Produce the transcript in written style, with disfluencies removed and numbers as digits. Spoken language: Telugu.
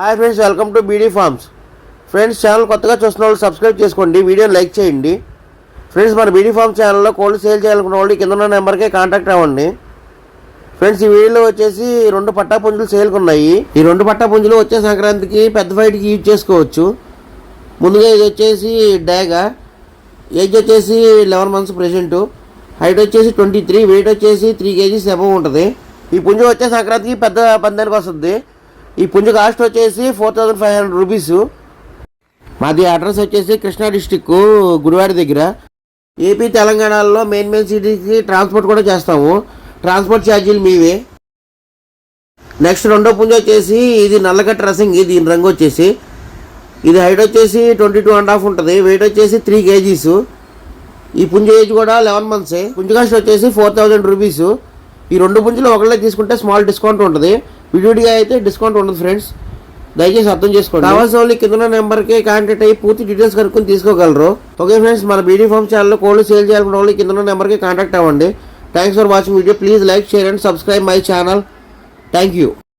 Hi friends, welcome to beedi forms. Friends, channel కొత్తగా చూస్తున్న వాళ్ళు సబ్స్క్రైబ్ చేసుకోండి, వీడియోని లైక్ చేయండి. ఫ్రెండ్స్, మన బీడీ ఫార్మ్స్ ఛానల్లో కోళ్ళు సేల్ చేయాలనుకున్న వాళ్ళు కింద ఉన్న నెంబర్కే కాంటాక్ట్ అవ్వండి. ఫ్రెండ్స్, ఈ వీడియోలో వచ్చేసి 2 పట్టా పుంజులు సేల్కి ఉన్నాయి. ఈ 2 పట్టా పుంజులు వచ్చే సంక్రాంతికి పెద్ద ఫైట్కి యూజ్ చేసుకోవచ్చు. ముందుగా ఇది వచ్చేసి డాగా, ఏజ్ వచ్చేసి 11 months ప్రెజెంట్, హైట్ వచ్చేసి 23, వెయిట్ వచ్చేసి 3 kgs అబవ్ ఉంటుంది. ఈ పుంజు వచ్చే సంక్రాంతికి పెద్ద పందానికి వస్తుంది. ఈ పుంజు కాస్ట్ వచ్చేసి 4500 రూపీస్. మాది అడ్రస్ వచ్చేసి కృష్ణా డిస్టిక్, గుడివాడ దగ్గర. ఏపీ తెలంగాణలో మెయిన్ సిటీకి ట్రాన్స్పోర్ట్ కూడా చేస్తాము. ట్రాన్స్పోర్ట్ ఛార్జీలు మీవే. నెక్స్ట్ రెండో పుంజు వచ్చేసి ఇది నల్లగట్ట రసింగ్. దీని రంగు వచ్చేసి ఇది హైట్ వచ్చేసి 22.5 ఉంటుంది, వెయిట్ వచ్చేసి 3 kgs. ఈ పుంజు ఏజ్ కూడా 11 months. పుంజు కాస్ట్ వచ్చేసి 4000 రూపీస్. ఈ 2 పుంజులు ఒకళ్ళే తీసుకుంటే స్మాల్ డిస్కౌంట్ ఉంటుంది, విడివిడిగా అయితే డిస్కౌంట్ ఉండదు. ఫ్రెండ్స్, దయచేసి అర్థం చేసుకోండి. కావాల్సిన వాళ్ళు కింద నెంబర్కి కాంటాక్ట్ అయ్యి పూర్తి డీటెయిల్స్ కనుక్కొని తీసుకోగలరు. ఓకే ఫ్రెండ్స్, మన బీడీ ఫార్మ్ ఛానల్లో కోళ్ళు సేల్ చేయాలనుకున్న వాళ్ళు కింద నెంబర్కి కాంటాక్ట్ అవ్వండి. Thanks for watching video. Please like, share and subscribe my channel. Thank you.